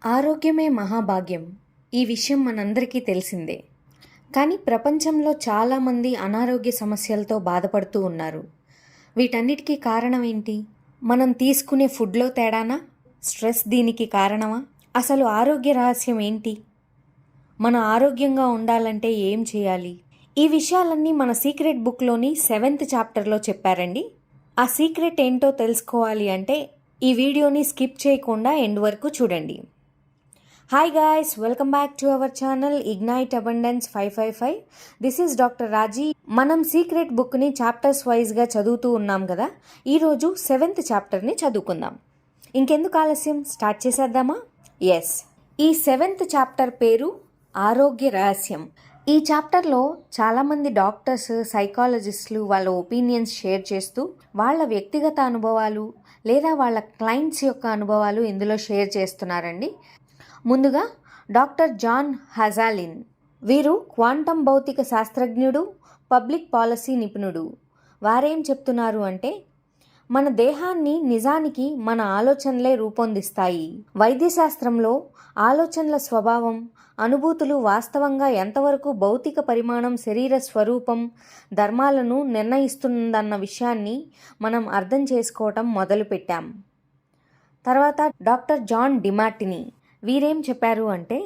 ఆరోగ్యమే మహాభాగ్యం. ఈ విషయం మనందరికీ తెలిసిందే. కానీ ప్రపంచంలో చాలామంది అనారోగ్య సమస్యలతో బాధపడుతూ ఉన్నారు. వీటన్నిటికీ కారణం ఏంటి? మనం తీసుకునే ఫుడ్లో తేడానా? స్ట్రెస్ దీనికి కారణమా? అసలు ఆరోగ్య రహస్యం ఏంటి? మన ఆరోగ్యంగా ఉండాలంటే ఏం చేయాలి? ఈ విషయాలన్నీ మన సీక్రెట్ బుక్లోని 7th చాప్టర్లో చెప్పారండి. ఆ సీక్రెట్ ఏంటో తెలుసుకోవాలి అంటే ఈ వీడియోని స్కిప్ చేయకుండా ఎండ్ వరకు చూడండి. Hi guys, welcome back to our channel ignite abundance 555. This is doctor Raji. మనం సీక్రెట్ బుక్ని చాప్టర్స్ వైజ్గా చదువుతూ ఉన్నాం కదా. ఈరోజు 7th చాప్టర్ని చదువుకుందాం. ఇంకెందుకు ఆలస్యం, స్టార్ట్ చేసేద్దామా? ఎస్, ఈ 7th చాప్టర్ పేరు ఆరోగ్య రహస్యం. ఈ చాప్టర్లో చాలామంది డాక్టర్స్, సైకాలజిస్టులు వాళ్ళ ఒపీనియన్స్ షేర్ చేస్తూ వాళ్ళ వ్యక్తిగత అనుభవాలు లేదా వాళ్ళ క్లయింట్స్ యొక్క అనుభవాలు ఇందులో షేర్ చేస్తున్నారండి. ముందుగా డాక్టర్ జాన్ హజాలిన్. వీరు క్వాంటం భౌతిక శాస్త్రజ్ఞుడు, పబ్లిక్ పాలసీ నిపుణుడు. వారేం చెప్తున్నారు అంటే, మన దేహాన్ని నిజానికి మన ఆలోచనలే రూపొందిస్తాయి. వైద్యశాస్త్రంలో ఆలోచనల స్వభావం, అనుభూతులు వాస్తవంగా ఎంతవరకు భౌతిక పరిమాణం, శరీర స్వరూపం, ధర్మాలను నిర్ణయిస్తుందన్న విషయాన్ని మనం అర్థం చేసుకోవటం మొదలుపెట్టాం. తర్వాత డాక్టర్ జాన్ డిమార్టినీ. వీరేం చెప్పారు అంటే,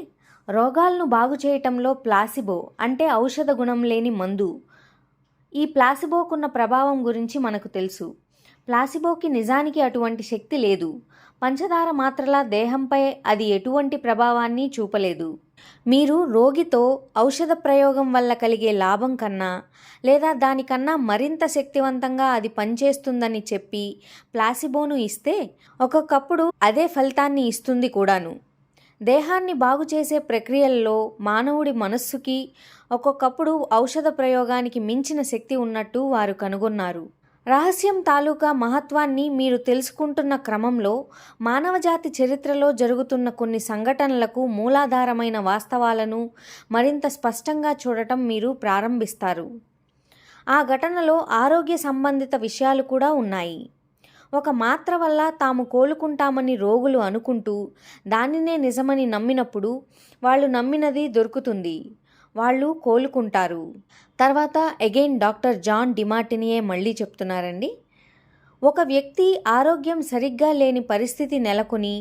రోగాలను బాగు చేయటంలో ప్లాసిబో అంటే ఔషధ గుణం లేని మందు. ఈ ప్లాసిబోకున్న ప్రభావం గురించి మనకు తెలుసు. ప్లాసిబోకి నిజానికి అటువంటి శక్తి లేదు. పంచదార మాత్రలా దేహంపై అది ఎటువంటి ప్రభావాన్ని చూపలేదు. మీరు రోగితో ఔషధ ప్రయోగం వల్ల కలిగే లాభం కన్నా లేదా దానికన్నా మరింత శక్తివంతంగా అది పనిచేస్తుందని చెప్పి ప్లాసిబోను ఇస్తే ఒక్కొక్కప్పుడు అదే ఫలితాన్ని ఇస్తుంది కూడాను. దేహాన్ని బాగు చేసే ప్రక్రియల్లో మానవుడి మనస్సుకి ఒక్కొక్కప్పుడు ఔషధ ప్రయోగానికి మించిన శక్తి ఉన్నట్టు వారు కనుగొన్నారు. రహస్యం తాలూకా మహత్వాన్ని మీరు తెలుసుకుంటున్న క్రమంలో మానవజాతి చరిత్రలో జరుగుతున్న కొన్ని సంఘటనలకు మూలాధారమైన వాస్తవాలను మరింత స్పష్టంగా చూడటం మీరు ప్రారంభిస్తారు. ఆ ఘటనలో ఆరోగ్య సంబంధిత విషయాలు కూడా ఉన్నాయి. ఒక మాత్ర వల్ల తాము కోలుకుంటామని రోగులు అనుకుంటూ దానినే నిజమని నమ్మినప్పుడు వాళ్ళు నమ్మినది దొరుకుతుంది, వాళ్ళు కోలుకుంటారు. తర్వాత అగైన్ డాక్టర్ జాన్ డిమార్టినియే మళ్ళీ చెప్తున్నారండి, ఒక వ్యక్తి ఆరోగ్యం సరిగ్గా లేని పరిస్థితి నెలకొని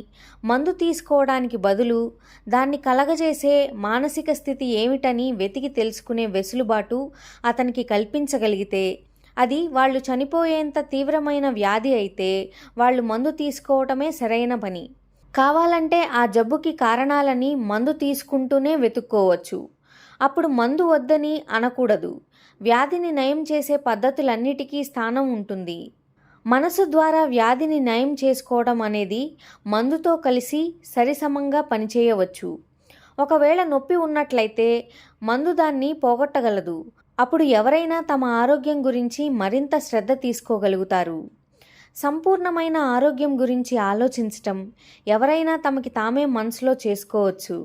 మందు తీసుకోవడానికి బదులు దాన్ని కలగజేసే మానసిక స్థితి ఏమిటని వెతికి తెలుసుకునే వెసులుబాటు అతనికి కల్పించగలిగితే, అది వాళ్ళు చనిపోయేంత తీవ్రమైన వ్యాధి అయితే వాళ్ళు మందు తీసుకోవటమే సరైన పని. కావాలంటే ఆ జబ్బుకి కారణాలని మందు తీసుకుంటూనే వెతుక్కోవచ్చు. అప్పుడు మందు వద్దని అనకూడదు. వ్యాధిని నయం చేసే పద్ధతులన్నిటికీ స్థానం ఉంటుంది. మనసు ద్వారా వ్యాధిని నయం చేసుకోవడం అనేది మందుతో కలిసి సరిసమంగా పనిచేయవచ్చు. ఒకవేళ నొప్పి ఉన్నట్లయితే మందు దాన్ని పోగొట్టగలదు. అప్పుడు ఎవరైనా తమ ఆరోగ్యం గురించి మరింత శ్రద్ధ తీసుకోగలుగుతారు. సంపూర్ణమైన ఆరోగ్యం గురించి ఆలోచించటం ఎవరైనా తమకి తామే మనసులో చేసుకోవచ్చు.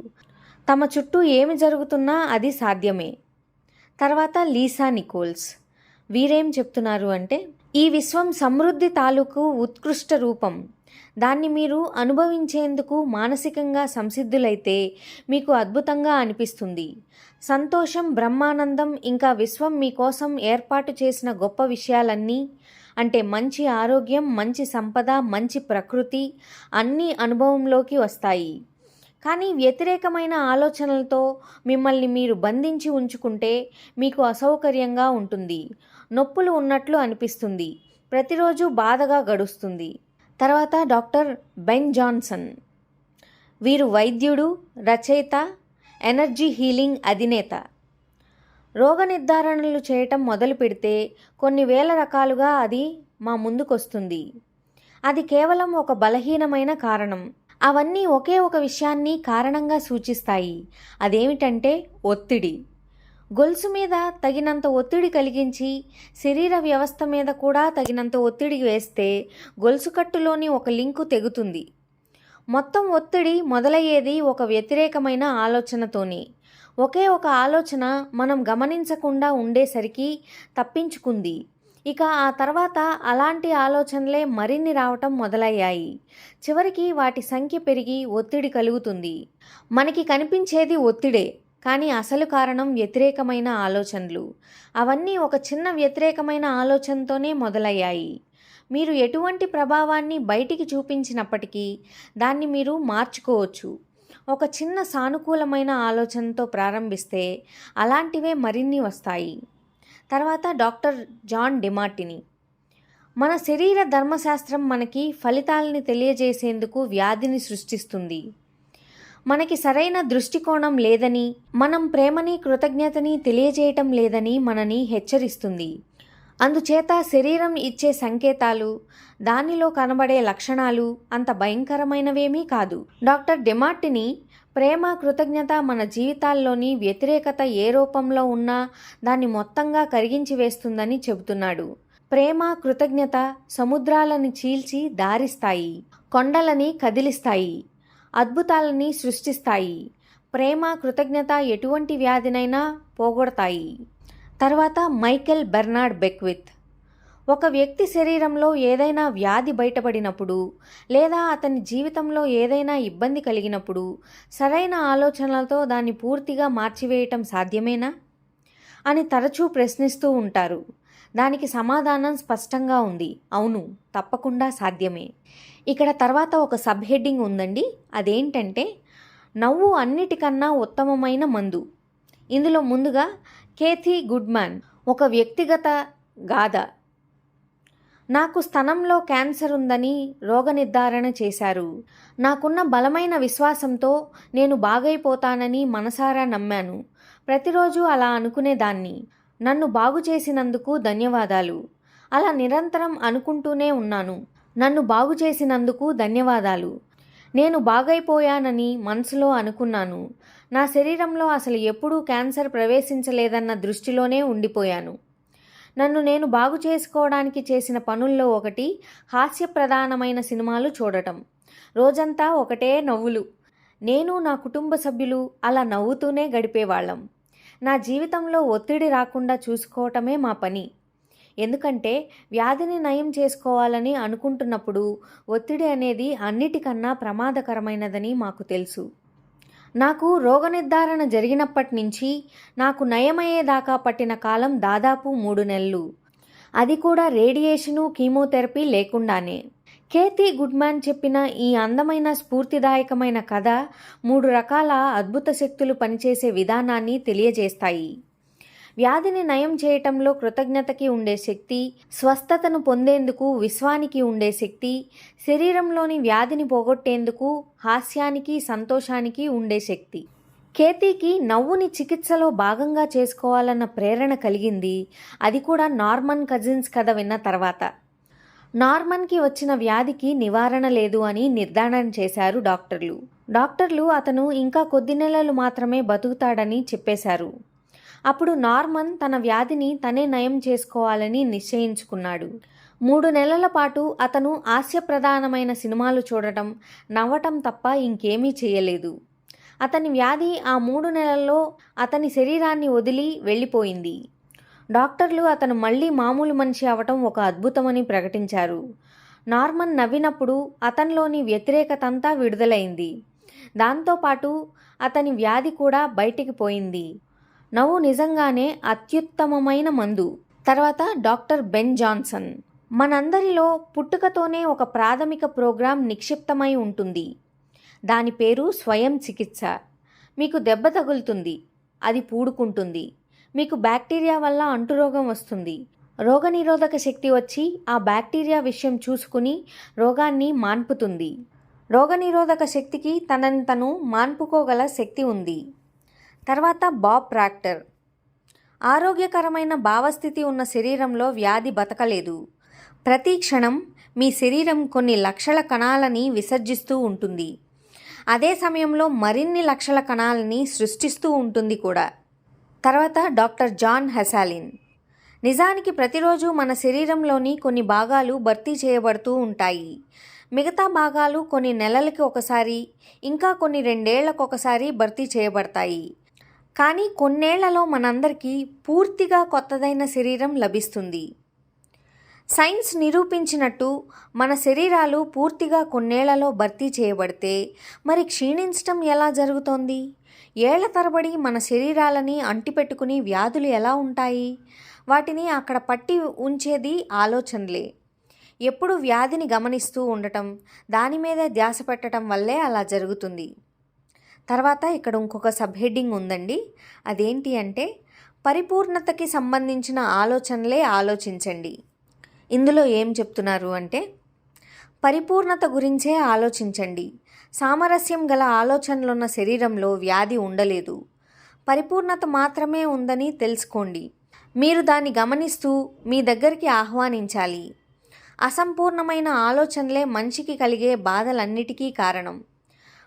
తమ చుట్టూ ఏమి జరుగుతున్నా అది సాధ్యమే. తర్వాత లీసా నికోల్స్. వీరేం చెప్తున్నారు అంటే, ఈ విశ్వం సమృద్ధి తాలూకు ఉత్కృష్ట రూపం. దాన్ని మీరు అనుభవించేందుకు మానసికంగా సంసిద్ధులైతే మీకు అద్భుతంగా అనిపిస్తుంది. సంతోషం, బ్రహ్మానందం, ఇంకా విశ్వం మీకోసం ఏర్పాటు చేసిన గొప్ప విషయాలన్నీ అంటే మంచి ఆరోగ్యం, మంచి సంపద, మంచి ప్రకృతి అన్నీ అనుభవంలోకి వస్తాయి. కానీ వ్యతిరేకమైన ఆలోచనలతో మిమ్మల్ని మీరు బంధించి ఉంచుకుంటే మీకు అసౌకర్యంగా ఉంటుంది. నొప్పులు ఉన్నట్లు అనిపిస్తుంది. ప్రతిరోజు బాధగా గడుస్తుంది. తర్వాత డాక్టర్ బెన్ జాన్సన్. వీరు వైద్యుడు, రచయిత, ఎనర్జీ హీలింగ్ అధినేత. రోగ నిర్ధారణలు చేయటం మొదలు పెడితే కొన్ని వేల రకాలుగా అది మా ముందుకొస్తుంది. అది కేవలం ఒక బలహీనమైన కారణం. అవన్నీ ఒకే ఒక విషయాన్ని కారణంగా సూచిస్తాయి. అదేమిటంటే ఒత్తిడి. గొలుసు మీద తగినంత ఒత్తిడి కలిగించి శరీర వ్యవస్థ మీద కూడా తగినంత ఒత్తిడి వేస్తే గొలుసు కట్టులోని ఒక లింకు తెగుతుంది. మొత్తం ఒత్తిడి మొదలయ్యేది ఒక వ్యతిరేకమైన ఆలోచనతోనే. ఒకే ఒక ఆలోచన మనం గమనించకుండా ఉండేసరికి తప్పించుకుంది. ఇక ఆ తర్వాత అలాంటి ఆలోచనలే మరిన్ని రావటం మొదలయ్యాయి. చివరికి వాటి సంఖ్య పెరిగి ఒత్తిడి కలుగుతుంది. మనకి కనిపించేది ఒత్తిడే, కానీ అసలు కారణం వ్యతిరేకమైన ఆలోచనలు. అవన్నీ ఒక చిన్న వ్యతిరేకమైన ఆలోచనతోనే మొదలయ్యాయి. మీరు ఎటువంటి ప్రభావాన్ని బయటికి చూపించినప్పటికీ దాన్ని మీరు మార్చుకోవచ్చు. ఒక చిన్న సానుకూలమైన ఆలోచనతో ప్రారంభిస్తే అలాంటివే మరిన్ని వస్తాయి. తర్వాత డాక్టర్ జాన్ డిమార్టిని. మన శరీర ధర్మశాస్త్రం మనకి ఫలితాలని తెలియజేసేందుకు వ్యాధిని సృష్టిస్తుంది. మనకి సరైన దృష్టికోణం లేదని, మనం ప్రేమని కృతజ్ఞతని తెలియజేయటం లేదని మనని హెచ్చరిస్తుంది. అందుచేత శరీరం ఇచ్చే సంకేతాలు, దానిలో కనబడే లక్షణాలు అంత భయంకరమైనవేమీ కాదు. డాక్టర్ డిమార్టిని ప్రేమ కృతజ్ఞత మన జీవితాల్లోని వ్యతిరేకత ఏ రూపంలో ఉన్నా దాన్ని మొత్తంగా కరిగించి వేస్తుందని చెబుతున్నాడు. ప్రేమ కృతజ్ఞత సముద్రాలని చీల్చి దారిస్తాయి, కొండలని కదిలిస్తాయి, అద్భుతాలని సృష్టిస్తాయి. ప్రేమ కృతజ్ఞత ఎటువంటి వ్యాధినైనా పోగొడతాయి. తర్వాత మైకెల్ బెర్నార్డ్ బెక్విత్. ఒక వ్యక్తి శరీరంలో ఏదైనా వ్యాధి బయటపడినప్పుడు లేదా అతని జీవితంలో ఏదైనా ఇబ్బంది కలిగినప్పుడు సరైన ఆలోచనలతో దాన్ని పూర్తిగా మార్చివేయటం సాధ్యమేనా అని తరచూ ప్రశ్నిస్తూ ఉంటారు. దానికి సమాధానం స్పష్టంగా ఉంది, అవును, తప్పకుండా సాధ్యమే. ఇక్కడ తర్వాత ఒక సబ్ హెడ్డింగ్ ఉందండి. అదేంటంటే నవ్వు అన్నిటికన్నా ఉత్తమమైన మందు. ఇందులో ముందుగా కేథీ గుడ్మ్యాన్ ఒక వ్యక్తిగత గాథ. నాకు స్తనంలో క్యాన్సర్ ఉందని రోగ నిర్ధారణ చేశారు. నాకున్న బలమైన విశ్వాసంతో నేను బాగైపోతానని మనసారా నమ్మాను. ప్రతిరోజు అలా అనుకునేదాన్ని. నన్ను బాగు చేసినందుకు ధన్యవాదాలు. అలా నిరంతరం అనుకుంటూనే ఉన్నాను. నన్ను బాగు చేసినందుకు ధన్యవాదాలు. నేను బాగైపోయానని మనసులో అనుకున్నాను. నా శరీరంలో అసలు ఎప్పుడూ క్యాన్సర్ ప్రవేశించలేదన్న దృష్టిలోనే ఉండిపోయాను. నన్ను నేను బాగు చేసుకోవడానికి చేసిన పనుల్లో ఒకటి హాస్యప్రధానమైన సినిమాలు చూడటం. రోజంతా ఒకటే నవ్వులు. నేను నా కుటుంబ సభ్యులు అలా నవ్వుతూనే గడిపేవాళ్ళం. నా జీవితంలో ఒత్తిడి రాకుండా చూసుకోవటమే మా పని. ఎందుకంటే వ్యాధిని నయం చేసుకోవాలని అనుకుంటున్నప్పుడు ఒత్తిడి అనేది అన్నిటికన్నా ప్రమాదకరమైనదని మాకు తెలుసు. నాకు రోగ నిర్ధారణ జరిగినప్పటి నుంచి నాకు నయమయ్యేదాకా పట్టిన కాలం దాదాపు 3 నెలలు. అది కూడా రేడియేషను, కీమోథెరపీ లేకుండానే. కేథీ గుడ్మ్యాన్ చెప్పిన ఈ అందమైన స్ఫూర్తిదాయకమైన కథ 3 రకాల అద్భుత శక్తులు పనిచేసే విధానాన్ని తెలియజేస్తాయి. వ్యాధిని నయం చేయటంలో కృతజ్ఞతకి ఉండే శక్తి, స్వస్థతను పొందేందుకు విశ్వానికి ఉండే శక్తి, శరీరంలోని వ్యాధిని పోగొట్టేందుకు హాస్యానికి, సంతోషానికి ఉండే శక్తి. కేతీకి నవ్వుని చికిత్సలో భాగంగా చేసుకోవాలన్న ప్రేరణ కలిగింది. అది కూడా నార్మన్ కజిన్స్ కథ విన్న తర్వాత. నార్మన్కి వచ్చిన వ్యాధికి నివారణ లేదు అని నిర్ధారణ చేశారు డాక్టర్లు అతను ఇంకా కొద్ది నెలలు మాత్రమే బతుకుతాడని చెప్పేశారు. అప్పుడు నార్మన్ తన వ్యాధిని తనే నయం చేసుకోవాలని నిశ్చయించుకున్నాడు. 3 నెలల పాటు అతను హాస్యప్రధానమైన సినిమాలు చూడటం, నవ్వటం తప్ప ఇంకేమీ చేయలేదు. అతని వ్యాధి ఆ 3 నెలల్లో అతని శరీరాన్ని వదిలి వెళ్ళిపోయింది. డాక్టర్లు అతను మళ్ళీ మామూలు మనిషి అవటం ఒక అద్భుతమని ప్రకటించారు. నార్మన్ నవ్వినప్పుడు అతనిలోని వ్యతిరేకతంతా విడుదలైంది. దాంతోపాటు అతని వ్యాధి కూడా బయటికి పోయింది. నవ్వు నిజంగానే అత్యుత్తమమైన మందు. తర్వాత డాక్టర్ బెన్ జాన్సన్. మనందరిలో పుట్టుకతోనే ఒక ప్రాథమిక ప్రోగ్రాం నిక్షిప్తమై ఉంటుంది. దాని పేరు స్వయం చికిత్స. మీకు దెబ్బ తగులుతుంది, అది పూడుకుంటుంది. మీకు బ్యాక్టీరియా వల్ల అంటురోగం వస్తుంది. రోగనిరోధక శక్తి వచ్చి ఆ బ్యాక్టీరియా విషయం చూసుకుని రోగాన్ని మాన్పుతుంది. రోగనిరోధక శక్తికి తనని తను మాన్పుకోగల శక్తి ఉంది. తర్వాత బాబ్ ప్రాక్టర్. ఆరోగ్యకరమైన భావస్థితి ఉన్న శరీరంలో వ్యాధి బతకలేదు. ప్రతి క్షణం మీ శరీరం కొన్ని లక్షల కణాలని విసర్జిస్తూ ఉంటుంది. అదే సమయంలో మరిన్ని లక్షల కణాలని సృష్టిస్తూ ఉంటుంది కూడా. తర్వాత డాక్టర్ జాన్ హెసాలిన్. నిజానికి ప్రతిరోజు మన శరీరంలోని కొన్ని భాగాలు భర్తీ చేయబడుతూ ఉంటాయి. మిగతా భాగాలు కొన్ని నెలలకి ఒకసారి, ఇంకా కొన్ని 2 ఏళ్లకు ఒకసారి భర్తీ చేయబడతాయి. కానీ కొన్నేళ్లలో మనందరికీ పూర్తిగా కొత్తదైన శరీరం లభిస్తుంది. సైన్స్ నిరూపించినట్టు మన శరీరాలు పూర్తిగా కొన్నేళ్లలో భర్తీ చేయబడితే మరి క్షీణించటం ఎలా జరుగుతోంది? ఏళ్ల తరబడి మన శరీరాలని అంటిపెట్టుకుని వ్యాధులు ఎలా ఉంటాయి? వాటిని అక్కడ పట్టి ఉంచేది ఆలోచనలే. ఎప్పుడు వ్యాధిని గమనిస్తూ ఉండటం, దాని మీదే ధ్యాస పెట్టడం వల్లే అలా జరుగుతుంది. తర్వాత ఇక్కడ ఇంకొక సబ్ హెడ్డింగ్ ఉందండి. అదేంటి అంటే పరిపూర్ణతకి సంబంధించిన ఆలోచనలే ఆలోచించండి. ఇందులో ఏం చెప్తున్నారు అంటే పరిపూర్ణత గురించే ఆలోచించండి. సామరస్యం గల ఆలోచనలున్న శరీరంలో వ్యాధి ఉండలేదు. పరిపూర్ణత మాత్రమే ఉందని తెలుసుకోండి. మీరు దాన్ని గమనిస్తూ మీ దగ్గరికి ఆహ్వానించాలి. అసంపూర్ణమైన ఆలోచనలే మనిషికి కలిగే బాధలన్నిటికీ కారణం.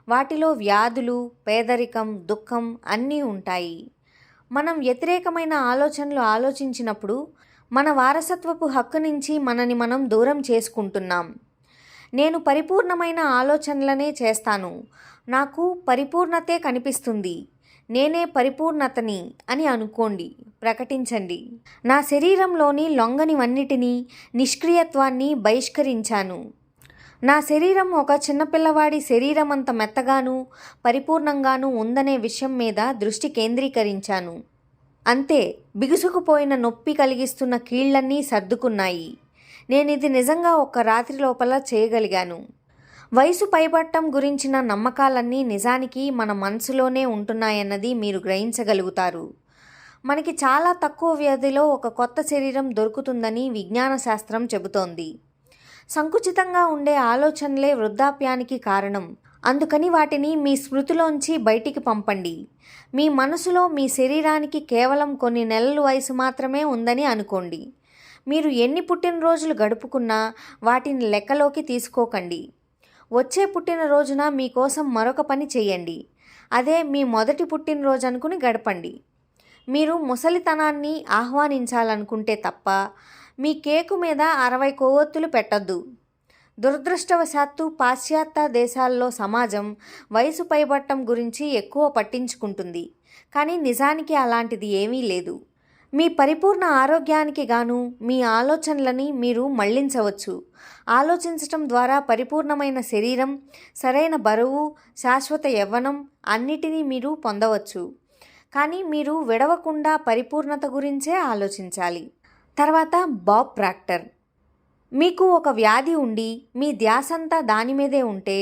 వాటిలో వ్యాధులు, పేదరికం, దుఃఖం అన్నీ ఉంటాయి. మనం వ్యతిరేకమైన ఆలోచనలు ఆలోచించినప్పుడు మన వారసత్వపు హక్కు నుంచి మనని మనం దూరం చేసుకుంటున్నాం. నేను పరిపూర్ణమైన ఆలోచనలనే చేస్తాను, నాకు పరిపూర్ణతే కనిపిస్తుంది, నేనే పరిపూర్ణతని అని అనుకోండి, ప్రకటించండి. నా శరీరంలోని లొంగనివన్నిటినీ, నిష్క్రియత్వాన్ని బహిష్కరించాను. నా శరీరం ఒక చిన్నపిల్లవాడి శరీరం అంత మెత్తగాను పరిపూర్ణంగాను ఉందనే విషయం మీద దృష్టి కేంద్రీకరించాను. అంతే, బిగుసుకుపోయిన నొప్పి కలిగిస్తున్న కీళ్లన్నీ సర్దుకున్నాయి. నేనిది నిజంగా ఒక్క రాత్రి లోపల చేయగలిగాను. వయసు పైబట్టం గురించిన నమ్మకాలన్నీ నిజానికి మన మనసులోనే ఉంటున్నాయన్నది మీరు గ్రహించగలుగుతారు. మనకి చాలా తక్కువ వ్యవధిలో ఒక కొత్త శరీరం దొరుకుతుందని విజ్ఞాన శాస్త్రం చెబుతోంది. సంకుచితంగా ఉండే ఆలోచనలే వృద్ధాప్యానికి కారణం. అందుకని వాటిని మీ స్మృతిలోంచి బయటికి పంపండి. మీ మనసులో మీ శరీరానికి కేవలం కొన్ని నెలల వయసు మాత్రమే ఉందని అనుకోండి. మీరు ఎన్ని పుట్టినరోజులు గడుపుకున్నా వాటిని లెక్కలోకి తీసుకోకండి. వచ్చే పుట్టినరోజున మీకోసం మరొక పని చేయండి. అదే మీ మొదటి పుట్టినరోజు అనుకుని గడపండి. మీరు ముసలితనాన్ని ఆహ్వానించాలనుకుంటే తప్ప మీ కేకు మీద 60 కొవ్వొత్తులు పెట్టొద్దు. దురదృష్టవశాత్తు పాశ్చాత్య దేశాల్లో సమాజం వయసు పైబట్టం గురించి ఎక్కువ పట్టించుకుంటుంది. కానీ నిజానికి అలాంటిది ఏమీ లేదు. మీ పరిపూర్ణ ఆరోగ్యానికి గాను మీ ఆలోచనలని మీరు మళ్లించవచ్చు. ఆలోచించటం ద్వారా పరిపూర్ణమైన శరీరం, సరైన బరువు, శాశ్వత యవ్వనం అన్నిటినీ మీరు పొందవచ్చు. కానీ మీరు విడవకుండా పరిపూర్ణత గురించే ఆలోచించాలి. తర్వాత బాబ్ ప్రాక్టర్. మీకు ఒక వ్యాధి ఉండి మీ ధ్యాసంతా దాని మీదే ఉంటే,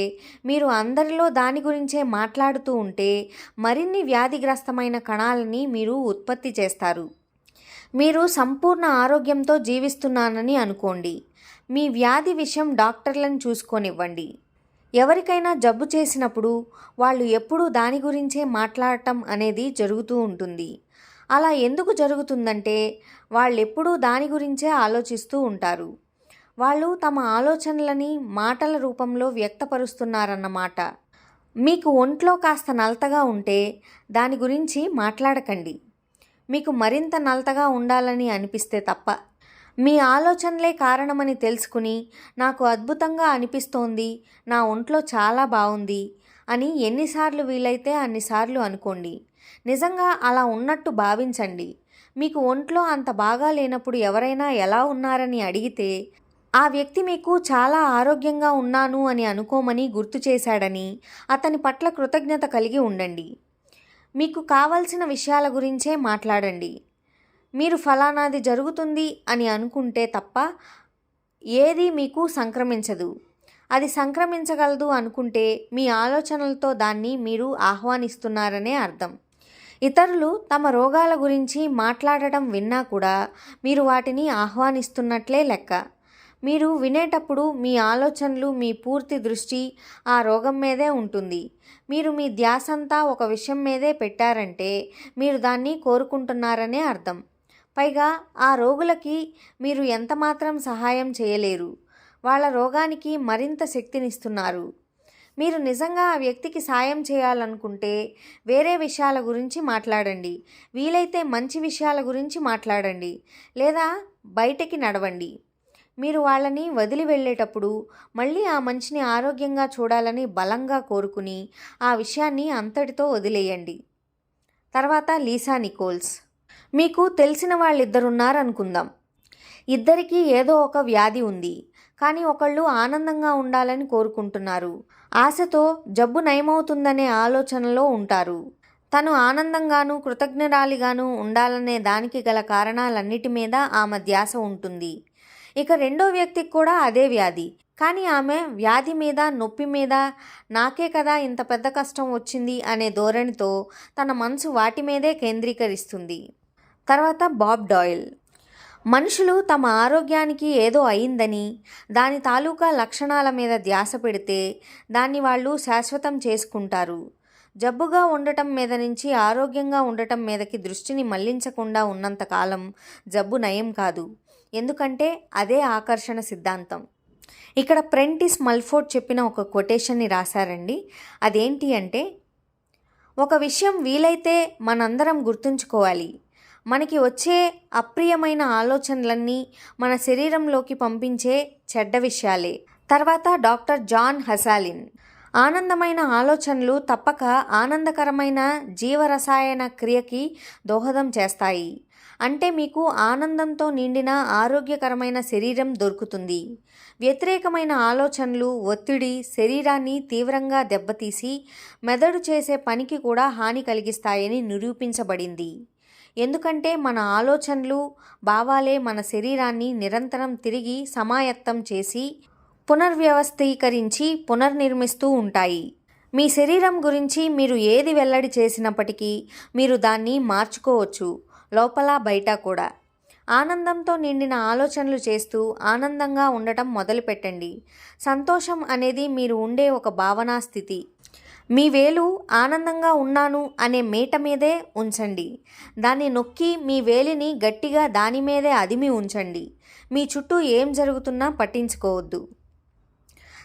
మీరు అందరిలో దాని గురించే మాట్లాడుతూ ఉంటే మరిన్ని వ్యాధిగ్రస్తమైన కణాలని మీరు ఉత్పత్తి చేస్తారు. మీరు సంపూర్ణ ఆరోగ్యంతో జీవిస్తున్నానని అనుకోండి. మీ వ్యాధి విషయం డాక్టర్లను చూసుకోనివ్వండి. ఎవరికైనా జబ్బు చేసినప్పుడు వాళ్ళు ఎప్పుడూ దాని గురించే మాట్లాడటం అనేది జరుగుతూ ఉంటుంది. అలా ఎందుకు జరుగుతుందంటే వాళ్ళెప్పుడూ దాని గురించే ఆలోచిస్తూ ఉంటారు. వాళ్ళు తమ ఆలోచనలని మాటల రూపంలో వ్యక్తపరుస్తున్నారన్నమాట. మీకు ఒంట్లో కాస్త నలతగా ఉంటే దాని గురించి మాట్లాడకండి. మీకు మరింత నలతగా ఉండాలని అనిపిస్తే తప్ప. మీ ఆలోచనలే కారణమని తెలుసుకుని నాకు అద్భుతంగా అనిపిస్తోంది, నా ఒంట్లో చాలా బాగుంది అని ఎన్నిసార్లు వీలైతే అన్నిసార్లు అనుకోండి. నిజంగా అలా ఉన్నట్టు భావించండి. మీకు ఒంట్లో అంత బాగా లేనప్పుడు ఎవరైనా ఎలా ఉన్నారని అడిగితే ఆ వ్యక్తి మీకు చాలా ఆరోగ్యంగా ఉన్నాను అని అనుకోమని గుర్తు చేశాడని అతని పట్ల కృతజ్ఞత కలిగి ఉండండి. మీకు కావలసిన విషయాల గురించే మాట్లాడండి. మీరు ఫలానాది జరుగుతుంది అని అనుకుంటే తప్ప ఏది మీకు సంక్రమించదు. అది సంక్రమించగలదు అనుకుంటే మీ ఆలోచనలతో దాన్ని మీరు ఆహ్వానిస్తున్నారనే అర్థం. ఇతరులు తమ రోగాల గురించి మాట్లాడటం విన్నా కూడా మీరు వాటిని ఆహ్వానిస్తున్నట్లే లెక్క. మీరు వినేటప్పుడు మీ ఆలోచనలు, మీ పూర్తి దృష్టి ఆ రోగం మీదే ఉంటుంది. మీరు మీ ధ్యాసంతా ఒక విషయం మీదే పెట్టారంటే మీరు దాన్ని కోరుకుంటున్నారనే అర్థం. పైగా ఆ రోగులకి మీరు ఎంతమాత్రం సహాయం చేయలేరు. వాళ్ళ రోగానికి మరింత శక్తినిస్తున్నారు. మీరు నిజంగా ఆ వ్యక్తికి సాయం చేయాలనుకుంటే వేరే విషయాల గురించి మాట్లాడండి. వీలైతే మంచి విషయాల గురించి మాట్లాడండి, లేదా బయటికి నడవండి. మీరు వాళ్ళని వదిలి వెళ్ళేటప్పుడు మళ్ళీ ఆ మనిషిని ఆరోగ్యంగా చూడాలని బలంగా కోరుకుని ఆ విషయాన్ని అంతటితో వదిలేయండి. తర్వాత లీసా నికోల్స్. మీకు తెలిసిన వాళ్ళిద్దరున్నారనుకుందాం. ఇద్దరికీ ఏదో ఒక వ్యాధి ఉంది, కానీ ఒకళ్ళు ఆనందంగా ఉండాలని కోరుకుంటున్నారు. ఆశతో జబ్బు నయమవుతుందనే ఆలోచనలో ఉంటారు. తను ఆనందంగానూ కృతజ్ఞరాలిగానూ ఉండాలనే దానికి గల కారణాలన్నిటి మీద ఆమె ధ్యాస ఉంటుంది. ఇక రెండో వ్యక్తికి కూడా అదే వ్యాధి, కానీ ఆమె వ్యాధి మీద, నొప్పి మీద, నాకే కదా ఇంత పెద్ద కష్టం వచ్చింది అనే ధోరణితో తన మనసు వాటి మీదే కేంద్రీకరిస్తుంది. తర్వాత బాబ్ డాయిల్. మనుషులు తమ ఆరోగ్యానికి ఏదో అయిందని, దాని తాలూకా లక్షణాల మీద ధ్యాస పెడితే దాన్ని వాళ్ళు శాశ్వతం చేసుకుంటారు. జబ్బుగా ఉండటం మీద నుంచి ఆరోగ్యంగా ఉండటం మీదకి దృష్టిని మళ్లించకుండా ఉన్నంతకాలం జబ్బు నయం కాదు. ఎందుకంటే అదే ఆకర్షణ సిద్ధాంతం. ఇక్కడ ప్రెంటిస్ మల్ఫోర్డ్ చెప్పిన ఒక కొటేషన్ని రాశారండి. అదేంటి అంటే, ఒక విషయం వీలైతే మనందరం గుర్తుంచుకోవాలి. మనకి వచ్చే అప్రియమైన ఆలోచనలన్నీ మన శరీరంలోకి పంపించే చెడ్డ విషయాలే. తర్వాత డాక్టర్ జాన్ హసాలిన్. ఆనందమైన ఆలోచనలు తప్పక ఆనందకరమైన జీవరసాయన క్రియకి దోహదం చేస్తాయి. అంటే మీకు ఆనందంతో నిండిన ఆరోగ్యకరమైన శరీరం దొరుకుతుంది. వ్యతిరేకమైన ఆలోచనలు, ఒత్తిడి శరీరాన్ని తీవ్రంగా దెబ్బతీసి మెదడు చేసే పనికి కూడా హాని కలిగిస్తాయని నిరూపించబడింది. ఎందుకంటే మన ఆలోచనలు, భావాలే మన శరీరాన్ని నిరంతరం తిరిగి సమాయత్తం చేసి పునర్వ్యవస్థీకరించి పునర్నిర్మిస్తూ ఉంటాయి. మీ శరీరం గురించి మీరు ఏది వెల్లడి చేసినప్పటికీ మీరు దాన్ని మార్చుకోవచ్చు, లోపల బయట కూడా. ఆనందంతో నిండిన ఆలోచనలు చేస్తూ ఆనందంగా ఉండటం మొదలుపెట్టండి. సంతోషం అనేది మీరు ఉండే ఒక భావనా స్థితి. మీ వేలు ఆనందంగా ఉన్నాను అనే మేట మీదే ఉంచండి. దాన్ని నొక్కి మీ వేలిని గట్టిగా దాని మీదే అదిమి ఉంచండి. మీ చుట్టూ ఏం జరుగుతున్నా పట్టించుకోవద్దు.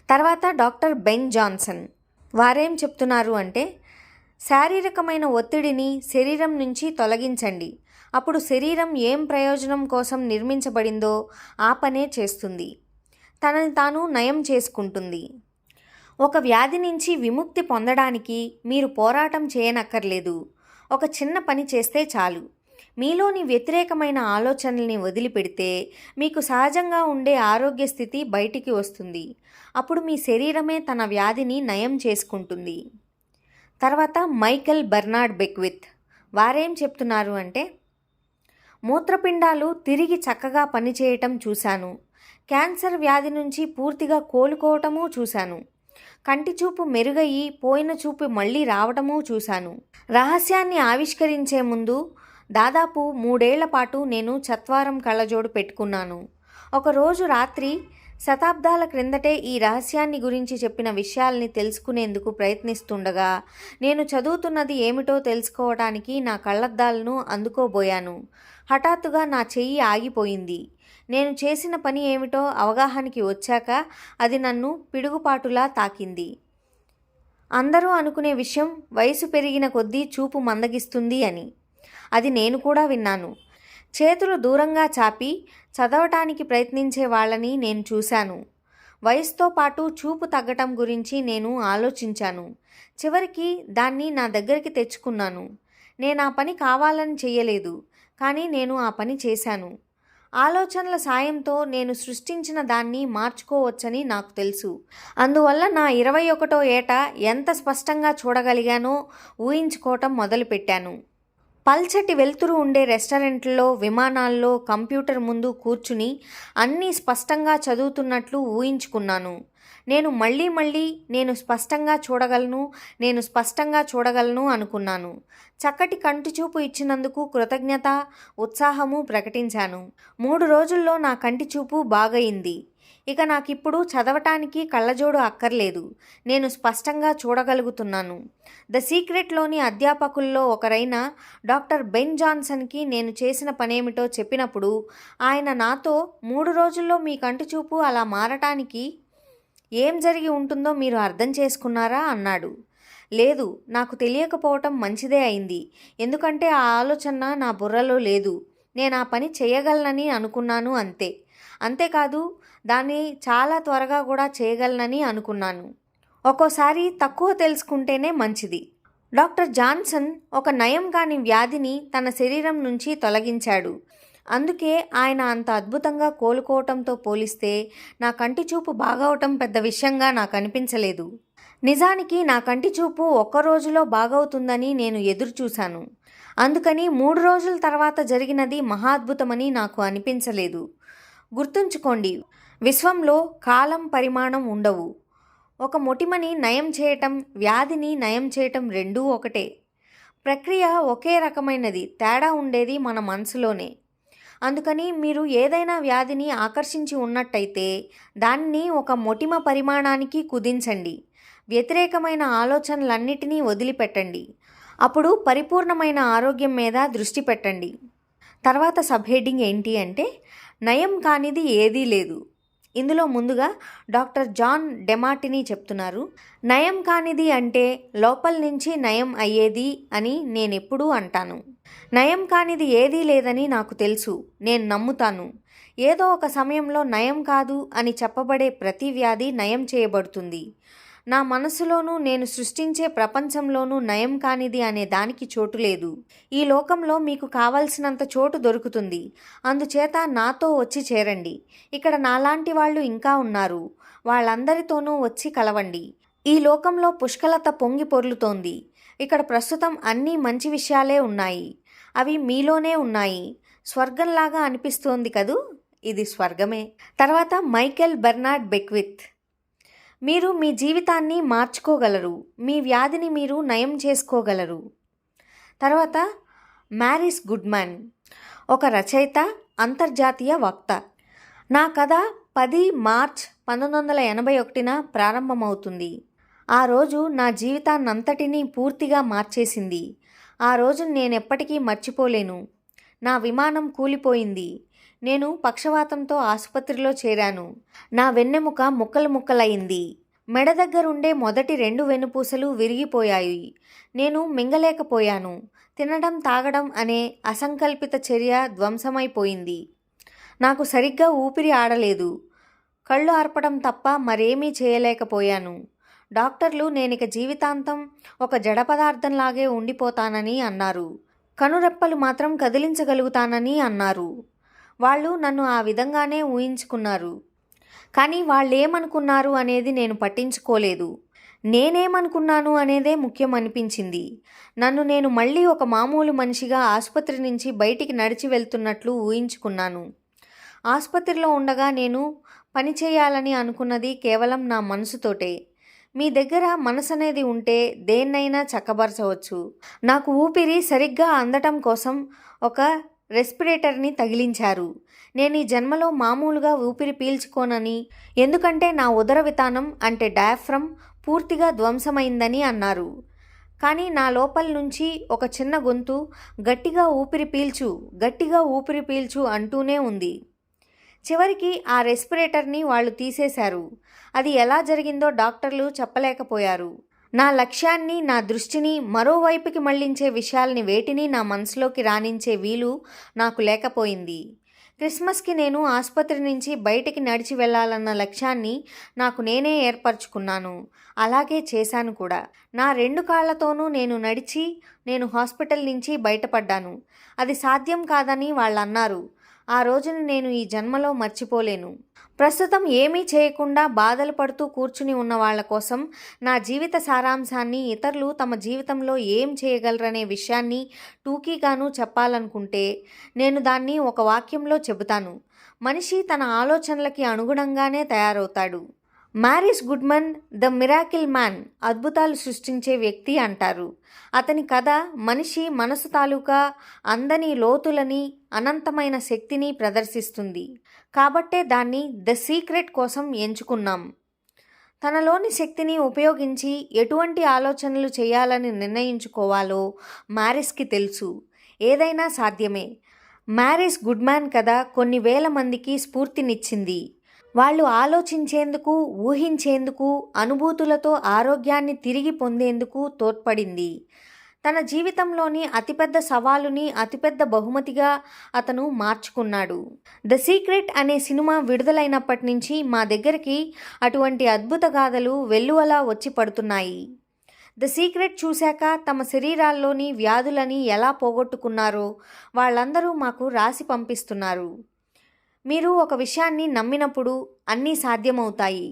తర్వాత డాక్టర్ బెన్ జాన్సన్. వారేం చెప్తున్నారు అంటే, శారీరకమైన ఒత్తిడిని శరీరం నుంచి తొలగించండి. అప్పుడు శరీరం ఏం ప్రయోజనం కోసం నిర్మించబడిందో ఆ పనే చేస్తుంది. తనని తాను నయం చేసుకుంటుంది. ఒక వ్యాధి నుంచి విముక్తి పొందడానికి మీరు పోరాటం చేయనక్కర్లేదు. ఒక చిన్న పని చేస్తే చాలు. మీలోని వ్యతిరేకమైన ఆలోచనల్ని వదిలిపెడితే మీకు సహజంగా ఉండే ఆరోగ్య స్థితి బయటికి వస్తుంది. అప్పుడు మీ శరీరమే తన వ్యాధిని నయం చేసుకుంటుంది. తర్వాత మైకెల్ బెర్నార్డ్ బెక్విత్. వారేం చెప్తున్నారు అంటే, మూత్రపిండాలు తిరిగి చక్కగా పనిచేయటం చూశాను. క్యాన్సర్ వ్యాధి నుంచి పూర్తిగా కోలుకోవటమూ చూశాను. కంటి చూపు మెరుగయ్యి పోయిన చూపు మళ్ళీ రావటమూ చూశాను. రహస్యాన్ని ఆవిష్కరించే ముందు దాదాపు 3 ఏళ్ల పాటు నేను చత్వారం కళ్ళజోడు పెట్టుకున్నాను. ఒకరోజు రాత్రి శతాబ్దాల క్రిందటే ఈ రహస్యాన్ని గురించి చెప్పిన విషయాల్ని తెలుసుకునేందుకు ప్రయత్నిస్తుండగా నేను చదువుతున్నది ఏమిటో తెలుసుకోవడానికి నా కళ్ళద్దాలను అందుకోబోయాను. హఠాత్తుగా నా చెయ్యి ఆగిపోయింది. నేను చేసిన పని ఏమిటో అవగాహనకి వచ్చాక అది నన్ను పిడుగుపాటులా తాకింది. అందరూ అనుకునే విషయం వయసు పెరిగిన కొద్దీ చూపు మందగిస్తుంది అని. అది నేను కూడా విన్నాను. చేతులు దూరంగా చాపి చదవటానికి ప్రయత్నించే వాళ్ళని నేను చూశాను. వయసుతో పాటు చూపు తగ్గటం గురించి నేను ఆలోచించాను. చివరికి దాన్ని నా దగ్గరికి తెచ్చుకున్నాను. నేను ఆ పని కావాలని చెయ్యలేదు, కానీ నేను ఆ పని చేశాను. ఆలోచనల సాయంతో నేను సృష్టించిన దాన్ని మార్చుకోవచ్చని నాకు తెలుసు. అందువల్ల నా 21వ ఏట ఎంత స్పష్టంగా చూడగలిగానో ఊహించుకోవటం మొదలుపెట్టాను. పల్చటి వెలుతురు ఉండే రెస్టారెంట్లలో, విమానాల్లో కంప్యూటర్ ముందు కూర్చుని అన్నీ స్పష్టంగా చదువుతున్నట్లు ఊహించుకున్నాను. నేను మళ్ళీ నేను స్పష్టంగా చూడగలను అనుకున్నాను. చక్కటి కంటి చూపు ఇచ్చినందుకు కృతజ్ఞత, ఉత్సాహము ప్రకటించాను. 3 రోజుల్లో నా కంటి చూపు బాగయింది. ఇక నాకిప్పుడు చదవటానికి కళ్ళజోడు అక్కర్లేదు. నేను స్పష్టంగా చూడగలుగుతున్నాను. ద సీక్రెట్లోని అధ్యాపకుల్లో ఒకరైన డాక్టర్ బెన్ జాన్సన్కి నేను చేసిన పనేమిటో చెప్పినప్పుడు ఆయన నాతో 3 రోజుల్లో మీ కంటి చూపు అలా మారటానికి ఏం జరిగి ఉంటుందో మీరు అర్థం చేసుకున్నారా అన్నాడు. లేదు, నాకు తెలియకపోవటం మంచిదే అయింది. ఎందుకంటే ఆ ఆలోచన నా బుర్రలో లేదు. నేను ఆ పని చేయగలనని అనుకున్నాను అంతే. అంతేకాదు, దాన్ని చాలా త్వరగా కూడా చేయగలనని అనుకున్నాను. ఒక్కోసారి తక్కువ తెలుసుకుంటేనే మంచిది. డాక్టర్ జాన్సన్ ఒక నయం కాని వ్యాధిని తన శరీరం నుంచి తొలగించాడు. అందుకే ఆయన అంత అద్భుతంగా కోలుకోవటంతో పోలిస్తే నా కంటి చూపు బాగవటం పెద్ద విషయంగా నాకు అనిపించలేదు. నిజానికి నా కంటి చూపు ఒక్క రోజులో బాగవుతుందని నేను ఎదురు చూశాను. అందుకని 3 రోజుల తర్వాత జరిగినది మహాద్భుతమని నాకు అనిపించలేదు. గుర్తుంచుకోండి, విశ్వంలో కాలం, పరిమాణం ఉండవు. ఒక మొటిమని నయం చేయటం, వ్యాధిని నయం చేయటం రెండూ ఒకటే. ప్రక్రియ ఒకే రకమైనది, తేడా ఉండేది మన మనసులోనే. అందుకని మీరు ఏదైనా వ్యాధిని ఆకర్షించి ఉన్నట్టయితే దాన్ని ఒక మొటిమ పరిమాణానికి కుదించండి. వ్యతిరేకమైన ఆలోచనలన్నిటినీ వదిలిపెట్టండి. అప్పుడు పరిపూర్ణమైన ఆరోగ్యం మీద దృష్టి పెట్టండి. తర్వాత సబ్ హెడ్డింగ్ ఏంటి అంటే, నయం కానిది ఏదీ లేదు. ఇందులో ముందుగా డాక్టర్ జాన్ డెమార్టినీ చెప్తున్నారు, నయం కానిది అంటే లోపల నుంచి నయం అయ్యేది అని నేనెప్పుడూ అంటాను. నయం కానిది ఏదీ లేదని నాకు తెలుసు, నేను నమ్ముతాను. ఏదో ఒక సమయంలో నయం కాదు అని చెప్పబడే ప్రతి వ్యాధి నయం చేయబడుతుంది. నా మనసులోనూ నేను సృష్టించే ప్రపంచంలోనూ నయం కానిది అనే దానికి చోటు లేదు. ఈ లోకంలో మీకు కావలసినంత చోటు దొరుకుతుంది. అందుచేత నాతో వచ్చి చేరండి. ఇక్కడ నాలాంటి వాళ్ళు ఇంకా ఉన్నారు. వాళ్ళందరితోనూ వచ్చి కలవండి. ఈ లోకంలో పుష్కలత పొంగి పొర్లుతోంది. ఇక్కడ ప్రస్తుతం అన్నీ మంచి విషయాలే ఉన్నాయి. అవి మీలోనే ఉన్నాయి. స్వర్గంలాగా అనిపిస్తోంది కదూ? ఇది స్వర్గమే. తర్వాత మైకెల్ బెర్నార్డ్ బెక్విత్, మీరు మీ జీవితాన్ని మార్చుకోగలరు. మీ వ్యాధిని మీరు నయం చేసుకోగలరు. తర్వాత మ్యారిస్ గుడ్మ్యాన్, ఒక రచయిత, అంతర్జాతీయ వక్త. నా కథ 10 మార్చ్ 1981న ప్రారంభమవుతుంది. ఆ రోజు నా జీవితాన్నంతటినీ పూర్తిగా మార్చేసింది. ఆ రోజు నేనెప్పటికీ మర్చిపోలేను. నా విమానం కూలిపోయింది. నేను పక్షవాతంతో ఆసుపత్రిలో చేరాను. నా వెన్నెముక ముక్కలు ముక్కలయింది. మెడ దగ్గరుండే మొదటి 2 వెన్నుపూసలు విరిగిపోయాయి. నేను మింగలేకపోయాను. తినడం, తాగడం అనే అసంకల్పిత చర్య ధ్వంసమైపోయింది. నాకు సరిగ్గా ఊపిరి ఆడలేదు. కళ్ళు ఆర్పడం తప్ప మరేమీ చేయలేకపోయాను. డాక్టర్లు నేనిక జీవితాంతం ఒక జడ పదార్థంలాగే ఉండిపోతానని అన్నారు. కనురెప్పలు మాత్రం కదిలించగలుగుతానని అన్నారు. వాళ్ళు నన్ను ఆ విధంగానే ఊహించుకున్నారు. కానీ వాళ్ళేమనుకున్నారు అనేది నేను పట్టించుకోలేదు. నేనేమనుకున్నాను అనేదే ముఖ్యం అనిపించింది. నన్ను నేను మళ్ళీ ఒక మామూలు మనిషిగా ఆసుపత్రి నుంచి బయటికి నడిచి వెళ్తున్నట్లు ఊహించుకున్నాను. ఆసుపత్రిలో ఉండగా నేను పని చేయాలని అనుకున్నది కేవలం నా మనసుతోటే. మీ దగ్గర మనసు అనేది ఉంటే దేన్నైనా చక్కబరచవచ్చు. నాకు ఊపిరి సరిగ్గా అందటం కోసం ఒక రెస్పిరేటర్ని తగిలించారు. నేను ఈ జన్మలో మామూలుగా ఊపిరి పీల్చుకోనని, ఎందుకంటే నా ఉదర వితానం అంటే డయాఫ్రమ్ పూర్తిగా ధ్వంసమైందని అన్నారు. కానీ నా లోపల నుంచి ఒక చిన్న గొంతు గట్టిగా ఊపిరి పీల్చు, గట్టిగా ఊపిరి పీల్చు అంటూనే ఉంది. చివరికి ఆ రెస్పిరేటర్ని వాళ్ళు తీసేశారు. అది ఎలా జరిగిందో డాక్టర్లు చెప్పలేకపోయారు. నా లక్ష్యాన్ని, నా దృష్టిని మరోవైపుకి మళ్లించే విషయాల్ని వేటిని నా మనసులోకి రానించే వీలు నాకు లేకపోయింది. క్రిస్మస్కి నేను ఆసుపత్రి నుంచి బయటికి నడిచి వెళ్ళాలన్న లక్ష్యాన్ని నాకు నేనే ఏర్పరచుకున్నాను. అలాగే చేశాను కూడా. నా 2 కాళ్లతోనూ నేను నడిచి నేను హాస్పిటల్ నుంచి బయటపడ్డాను. అది సాధ్యం కాదని వాళ్ళన్నారు. ఆ రోజుని నేను ఈ జన్మలో మర్చిపోలేను. ప్రస్తుతం ఏమీ చేయకుండా బాధలు పడుతూ కూర్చుని ఉన్న వాళ్ళ కోసం నా జీవిత సారాంశాన్ని, ఇతరులు తమ జీవితంలో ఏం చేయగలరనే విషయాన్ని టూకీగాను చెప్పాలనుకుంటే నేను దాన్ని ఒక వాక్యంలో చెబుతాను. మనిషి తన ఆలోచనలకి అనుగుణంగానే తయారవుతాడు. Morris Goodman the miracle man, అద్భుతాలు సృష్టించే వ్యక్తి అంటారు. అతని కథ మనిషి మనసు తాలూకా అందని లోతులని, అనంతమైన శక్తిని ప్రదర్శిస్తుంది. కాబట్టే దాన్ని ద సీక్రెట్ కోసం ఎంచుకున్నాం. తనలోని శక్తిని ఉపయోగించి ఎటువంటి ఆలోచనలు చేయాలని నిర్ణయించుకోవాలో మ్యారిస్కి తెలుసు. ఏదైనా సాధ్యమే. మ్యారిస్ గుడ్మ్యాన్ కథ కొన్ని వేల మందికి స్ఫూర్తినిచ్చింది. వాళ్ళు ఆలోచించేందుకు, ఊహించేందుకు, అనుభూతులతో ఆరోగ్యాన్ని తిరిగి పొందేందుకు తోడ్పడింది. తన జీవితంలోని అతిపెద్ద సవాలుని అతిపెద్ద బహుమతిగా అతను మార్చుకున్నాడు. ద సీక్రెట్ అనే సినిమా విడుదలైనప్పటి నుంచి మా దగ్గరికి అటువంటి అద్భుత గాథలు వెల్లువలా వచ్చి పడుతున్నాయి. ద సీక్రెట్ చూశాక తమ శరీరాల్లోని వ్యాధులని ఎలా పోగొట్టుకున్నారో వాళ్ళందరూ మాకు రాసి పంపిస్తున్నారు. మీరు ఒక విషయాన్ని నమ్మినప్పుడు అన్నీ సాధ్యమవుతాయి.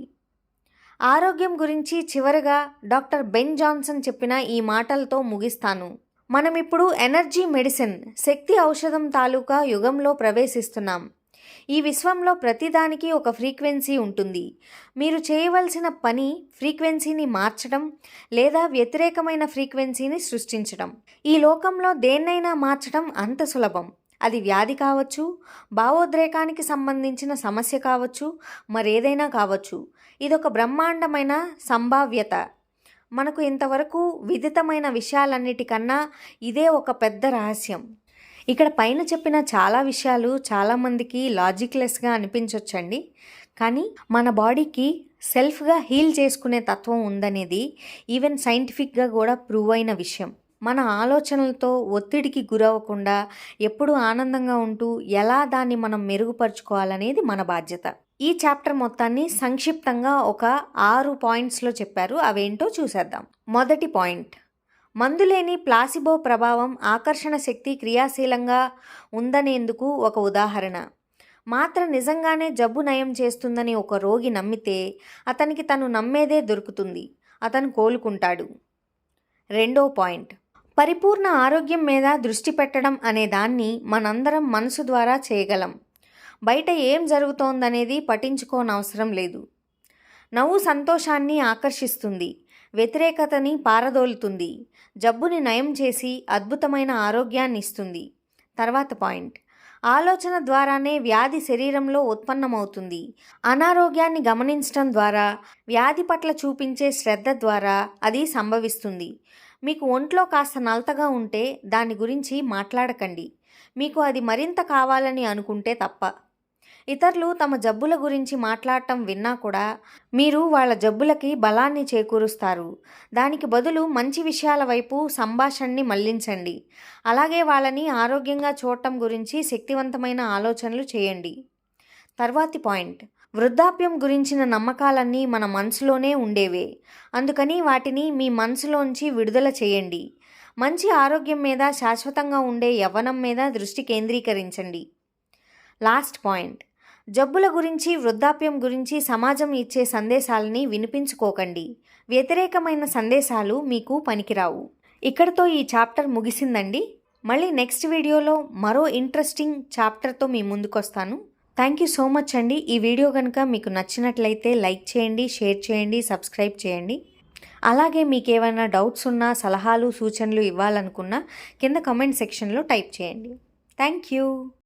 ఆరోగ్యం గురించి చివరగా డాక్టర్ బెన్ జాన్సన్ చెప్పిన ఈ మాటలతో ముగిస్తాను. మనమిప్పుడు ఎనర్జీ మెడిసిన్, శక్తి ఔషధం తాలూకా యుగంలో ప్రవేశిస్తున్నాం. ఈ విశ్వంలో ప్రతిదానికి ఒక ఫ్రీక్వెన్సీ ఉంటుంది. మీరు చేయవలసిన పని ఫ్రీక్వెన్సీని మార్చడం లేదా వ్యతిరేకమైన ఫ్రీక్వెన్సీని సృష్టించడం. ఈ లోకంలో దేన్నైనా మార్చడం అంత సులభం. అది వ్యాధి కావచ్చు, భావోద్రేకానికి సంబంధించిన సమస్య కావచ్చు, మరేదైనా కావచ్చు. ఇదొక బ్రహ్మాండమైన సంభావ్యత. మనకు ఇంతవరకు విదితమైన విషయాలన్నిటికన్నా ఇదే ఒక పెద్ద రహస్యం. ఇక్కడ పైన చెప్పిన చాలా విషయాలు చాలామందికి లాజిక్లెస్గా అనిపించవచ్చండి. కానీ మన బాడీకి సెల్ఫ్గా హీల్ చేసుకునే తత్వం ఉందనేది ఈవెన్ సైంటిఫిక్గా కూడా ప్రూవ్ అయిన విషయం. మన ఆలోచనలతో ఒత్తిడికి గురవ్వకుండా ఎప్పుడూ ఆనందంగా ఉంటూ ఎలా దాన్ని మనం మెరుగుపరుచుకోవాలనేది మన బాధ్యత. ఈ చాప్టర్ మొత్తాన్ని సంక్షిప్తంగా ఒక 6 పాయింట్స్లో చెప్పారు. అవేంటో చూసేద్దాం. మొదటి పాయింట్, మందులేని ప్లాసిబో ప్రభావం ఆకర్షణ శక్తి క్రియాశీలంగా ఉందనేందుకు ఒక ఉదాహరణ. మాత్ర నిజంగానే జబ్బు నయం చేస్తుందని ఒక రోగి నమ్మితే అతనికి తను నమ్మేదే దొరుకుతుంది. అతను కోలుకుంటాడు. రెండో పాయింట్, పరిపూర్ణ ఆరోగ్యం మీద దృష్టి పెట్టడం అనే దాన్ని మనందరం మనసు ద్వారా చేయగలం. బయట ఏం జరుగుతోందనేది పట్టించుకోనవసరం లేదు. నవ్వు సంతోషాన్ని ఆకర్షిస్తుంది, వ్యతిరేకతని పారదోలుతుంది, జబ్బుని నయం చేసి అద్భుతమైన ఆరోగ్యాన్ని ఇస్తుంది. తర్వాత పాయింట్, ఆలోచన ద్వారానే వ్యాధి శరీరంలో ఉత్పన్నమవుతుంది. అనారోగ్యాన్ని గమనించడం ద్వారా, వ్యాధి పట్ల చూపించే శ్రద్ధ ద్వారా అది సంభవిస్తుంది. మీకు ఒంట్లో కాస్త నలతగా ఉంటే దాని గురించి మాట్లాడకండి, మీకు అది మరింత కావాలని అనుకుంటే తప్ప. ఇతరులు తమ జబ్బుల గురించి మాట్లాడటం విన్నా కూడా మీరు వాళ్ళ జబ్బులకి బలాన్ని చేకూరుస్తారు. దానికి బదులు మంచి విషయాల వైపు సంభాషణని మళ్లించండి. అలాగే వాళ్ళని ఆరోగ్యంగా చూడటం గురించి శక్తివంతమైన ఆలోచనలు చేయండి. తర్వాతి పాయింట్, వృద్ధాప్యం గురించిన నమ్మకాలన్నీ మన మనసులోనే ఉండేవే. అందుకని వాటిని మీ మనసులోంచి విడుదల చేయండి. మంచి ఆరోగ్యం మీద, శాశ్వతంగా ఉండే యవ్వనం మీద దృష్టి కేంద్రీకరించండి. లాస్ట్ పాయింట్, జబ్బుల గురించి, వృద్ధాప్యం గురించి సమాజం ఇచ్చే సందేశాలని వినిపించుకోకండి. వ్యతిరేకమైన సందేశాలు మీకు పనికిరావు. ఇక్కడితో ఈ చాప్టర్ ముగిసిందండి. మళ్ళీ నెక్స్ట్ వీడియోలో మరో ఇంట్రెస్టింగ్ చాప్టర్తో మీ ముందుకొస్తాను. థ్యాంక్ యూ సో మచ్ అండి. ఈ వీడియో కనుక మీకు నచ్చినట్లయితే లైక్ చేయండి, షేర్ చేయండి, సబ్స్క్రైబ్ చేయండి. అలాగే మీకు ఏమైనా డౌట్స్ ఉన్నా, సలహాలు, సూచనలు ఇవ్వాలనుకున్నా కింద కామెంట్ సెక్షన్లో టైప్ చేయండి. Thank you.